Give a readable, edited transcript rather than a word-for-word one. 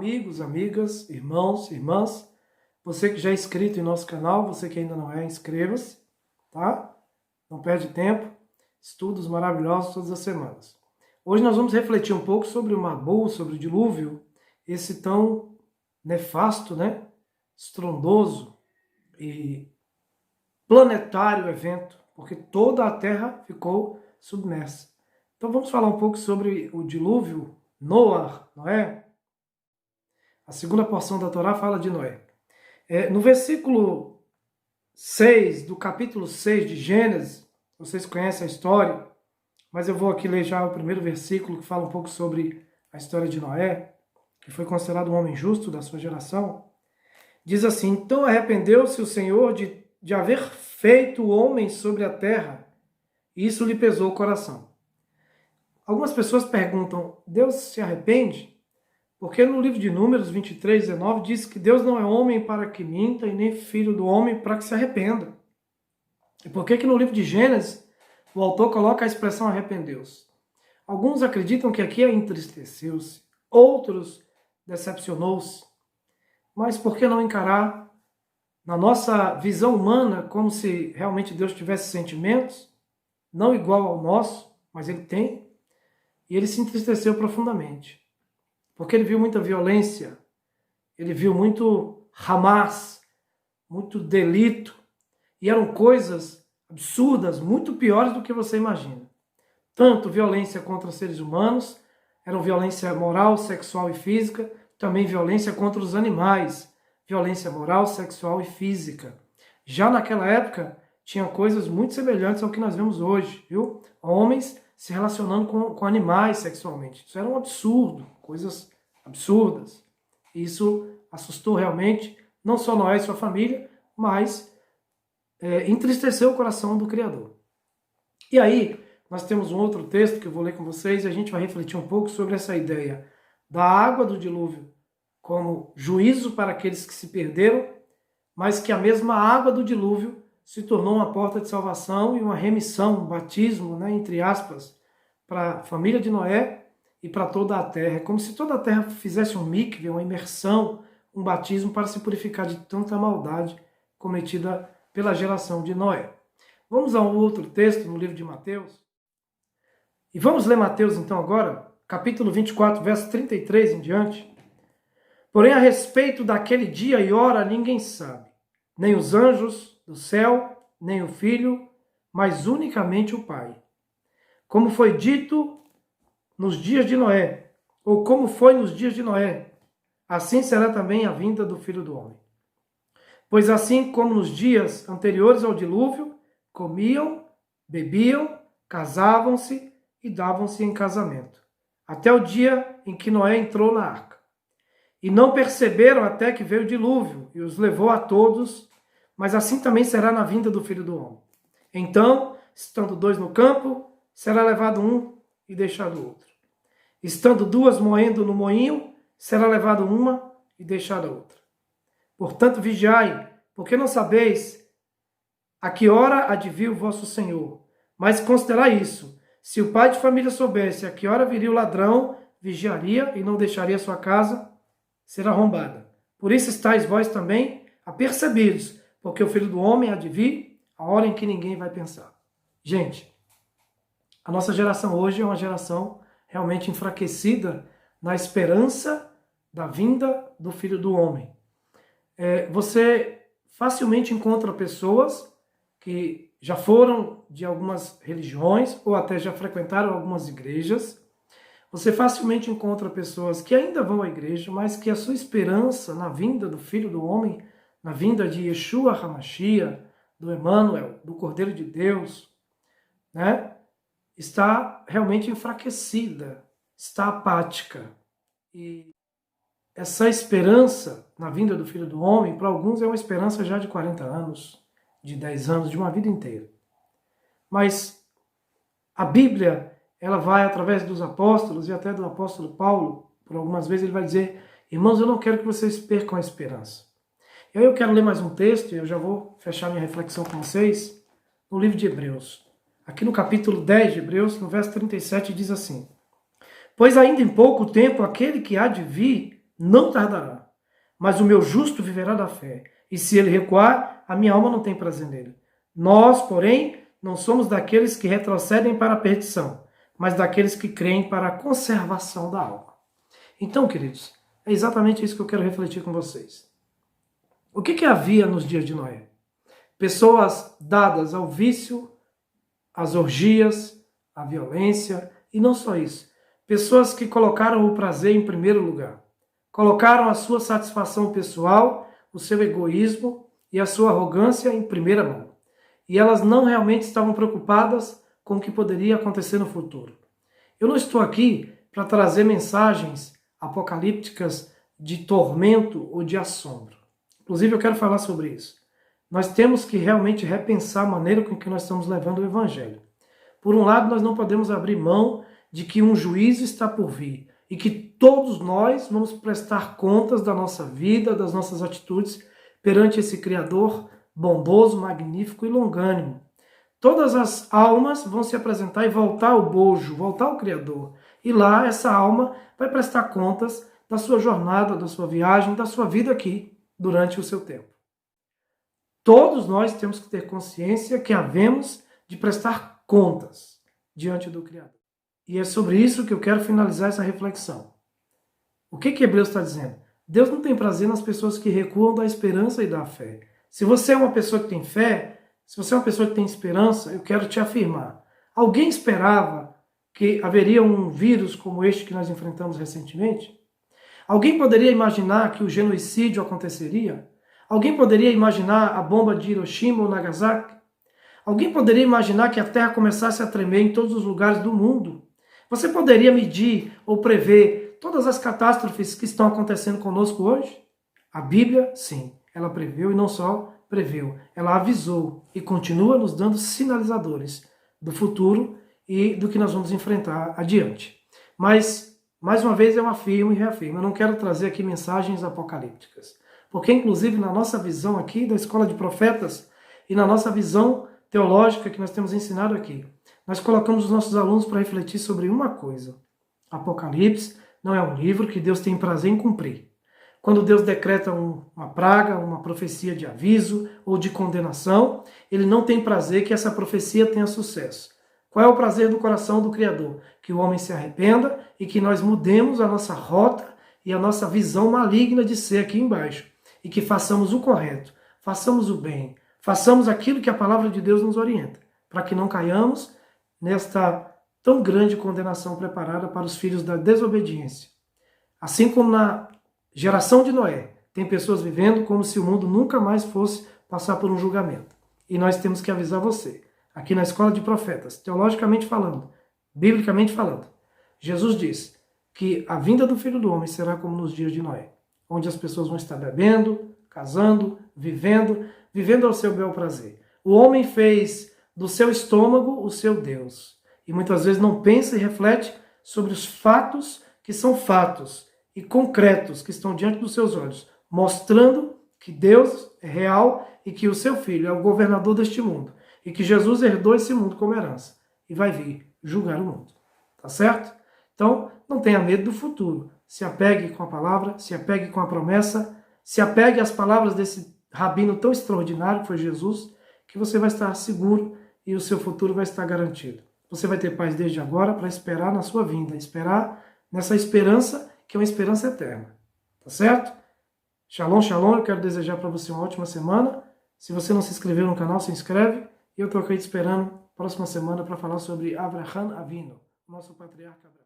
amigos, amigas, irmãos, irmãs, você que já é inscrito em nosso canal, você que ainda não é, inscreva-se, tá? Não perde tempo, estudos maravilhosos todas as semanas. Hoje nós vamos refletir um pouco sobre o Mabul, sobre o dilúvio, esse tão nefasto, né? Estrondoso e planetário evento, porque toda a Terra ficou submersa. Então vamos falar um pouco sobre o dilúvio, Noé. A segunda porção da Torá fala de Noé. No versículo 6 do capítulo 6 de Gênesis, vocês conhecem a história, mas eu vou aqui ler já o primeiro versículo que fala um pouco sobre a história de Noé, que foi considerado um homem justo da sua geração. Diz assim: então arrependeu-se o Senhor de haver feito o homem sobre a terra, e isso lhe pesou o coração. Algumas pessoas perguntam, Deus se arrepende? Porque no livro de Números 23, 19, diz que Deus não é homem para que minta e nem filho do homem para que se arrependa. E por que no livro de Gênesis o autor coloca a expressão arrependeu-se? Alguns acreditam que aqui é entristeceu-se, outros decepcionou-se. Mas por que não encarar na nossa visão humana como se realmente Deus tivesse sentimentos, não igual ao nosso, mas ele tem, e ele se entristeceu profundamente. Porque ele viu muita violência, ele viu muito Hamas, muito delito, e eram coisas absurdas, muito piores do que você imagina. Tanto violência contra seres humanos, era violência moral, sexual e física, também violência contra os animais, violência moral, sexual e física. Já naquela época, tinha coisas muito semelhantes ao que nós vemos hoje, viu? Homens se relacionando com animais sexualmente. Isso era um absurdo, coisas absurdas. Isso assustou realmente não só Noé e sua família, mas entristeceu o coração do Criador. E aí, nós temos um outro texto que eu vou ler com vocês e a gente vai refletir um pouco sobre essa ideia da água do dilúvio como juízo para aqueles que se perderam, mas que a mesma água do dilúvio se tornou uma porta de salvação e uma remissão, um batismo, né, entre aspas, para a família de Noé e para toda a terra. É como se toda a terra fizesse um mikve, uma imersão, um batismo para se purificar de tanta maldade cometida pela geração de Noé. Vamos a um outro texto no livro de Mateus. E vamos ler Mateus então agora, capítulo 24, verso 33 em diante. Porém, a respeito daquele dia e hora ninguém sabe, nem os anjos do céu, nem o Filho, mas unicamente o Pai. Como foi dito nos dias de Noé, ou como foi nos dias de Noé, assim será também a vinda do Filho do Homem. Pois assim como nos dias anteriores ao dilúvio, comiam, bebiam, casavam-se e davam-se em casamento, até o dia em que Noé entrou na arca. E não perceberam até que veio o dilúvio e os levou a todos, mas assim também será na vinda do Filho do Homem. Então, estando dois no campo, será levado um e deixado outro. Estando duas moendo no moinho, será levado uma e deixada outra. Portanto, vigiai, porque não sabeis a que hora há de vir o vosso Senhor. Mas considerai isso, se o pai de família soubesse a que hora viria o ladrão, vigiaria e não deixaria sua casa ser arrombada. Por isso estáis vós também apercebidos, porque o Filho do Homem há de vir a hora em que ninguém vai pensar. Gente, a nossa geração hoje é uma geração realmente enfraquecida na esperança da vinda do Filho do Homem. Você facilmente encontra pessoas que já foram de algumas religiões ou até já frequentaram algumas igrejas. Você facilmente encontra pessoas que ainda vão à igreja, mas que a sua esperança na vinda do Filho do Homem, na vinda de Yeshua HaMashiach, do Emmanuel, do Cordeiro de Deus, né, está realmente enfraquecida, está apática. E essa esperança na vinda do Filho do Homem, para alguns é uma esperança já de 40 anos, de 10 anos, de uma vida inteira. Mas a Bíblia, ela vai através dos apóstolos e até do apóstolo Paulo, por algumas vezes ele vai dizer, irmãos, eu não quero que vocês percam a esperança. E aí eu quero ler mais um texto, e eu já vou fechar minha reflexão com vocês, no livro de Hebreus. Aqui no capítulo 10 de Hebreus, no verso 37, diz assim: Pois ainda em pouco tempo aquele que há de vir não tardará. Mas o meu justo viverá da fé. E se ele recuar, a minha alma não tem prazer nele. Nós, porém, não somos daqueles que retrocedem para a perdição, mas daqueles que creem para a conservação da alma. Então, queridos, é exatamente isso que eu quero refletir com vocês. O que havia nos dias de Noé? Pessoas dadas ao vício, às orgias, à violência, e não só isso. Pessoas que colocaram o prazer em primeiro lugar. Colocaram a sua satisfação pessoal, o seu egoísmo e a sua arrogância em primeira mão. E elas não realmente estavam preocupadas com o que poderia acontecer no futuro. Eu não estou aqui para trazer mensagens apocalípticas de tormento ou de assombro. Inclusive, eu quero falar sobre isso. Nós temos que realmente repensar a maneira com que nós estamos levando o Evangelho. Por um lado, nós não podemos abrir mão de que um juízo está por vir e que todos nós vamos prestar contas da nossa vida, das nossas atitudes perante esse Criador bondoso, magnífico e longânimo. Todas as almas vão se apresentar e voltar ao bojo, voltar ao Criador. E lá essa alma vai prestar contas da sua jornada, da sua viagem, da sua vida aqui durante o seu tempo. Todos nós temos que ter consciência que havemos de prestar contas diante do Criador. E é sobre isso que eu quero finalizar essa reflexão. O que Hebreus está dizendo? Deus não tem prazer nas pessoas que recuam da esperança e da fé. Se você é uma pessoa que tem fé, se você é uma pessoa que tem esperança, eu quero te afirmar. Alguém esperava que haveria um vírus como este que nós enfrentamos recentemente? Alguém poderia imaginar que o genocídio aconteceria? Alguém poderia imaginar a bomba de Hiroshima ou Nagasaki? Alguém poderia imaginar que a Terra começasse a tremer em todos os lugares do mundo? Você poderia medir ou prever todas as catástrofes que estão acontecendo conosco hoje? A Bíblia, sim, ela preveu e não só preveu, ela avisou e continua nos dando sinalizadores do futuro e do que nós vamos enfrentar adiante. Mas, mais uma vez, eu afirmo e reafirmo, eu não quero trazer aqui mensagens apocalípticas, porque inclusive na nossa visão aqui da Escola de Profetas e na nossa visão teológica que nós temos ensinado aqui, nós colocamos os nossos alunos para refletir sobre uma coisa. Apocalipse não é um livro que Deus tem prazer em cumprir. Quando Deus decreta uma praga, uma profecia de aviso ou de condenação, Ele não tem prazer que essa profecia tenha sucesso. Qual é o prazer do coração do Criador? Que o homem se arrependa e que nós mudemos a nossa rota e a nossa visão maligna de ser aqui embaixo. E que façamos o correto, façamos o bem, façamos aquilo que a palavra de Deus nos orienta, para que não caiamos nesta tão grande condenação preparada para os filhos da desobediência. Assim como na geração de Noé, tem pessoas vivendo como se o mundo nunca mais fosse passar por um julgamento. E nós temos que avisar você, aqui na Escola de Profetas, teologicamente falando, biblicamente falando, Jesus diz que a vinda do Filho do Homem será como nos dias de Noé, onde as pessoas vão estar bebendo, casando, vivendo ao seu bel prazer. O homem fez do seu estômago o seu Deus. E muitas vezes não pensa e reflete sobre os fatos que são fatos e concretos que estão diante dos seus olhos, mostrando que Deus é real e que o seu Filho é o governador deste mundo e que Jesus herdou esse mundo como herança e vai vir julgar o mundo. Tá certo? Então, não tenha medo do futuro. Se apegue com a palavra, se apegue com a promessa, se apegue às palavras desse rabino tão extraordinário que foi Jesus, que você vai estar seguro e o seu futuro vai estar garantido. Você vai ter paz desde agora para esperar na sua vinda, esperar nessa esperança que é uma esperança eterna. Tá certo? Shalom, shalom. Eu quero desejar para você uma ótima semana. Se você não se inscreveu no canal, se inscreve. E eu estou aqui te esperando próxima semana para falar sobre Avraham Avinu, nosso patriarca.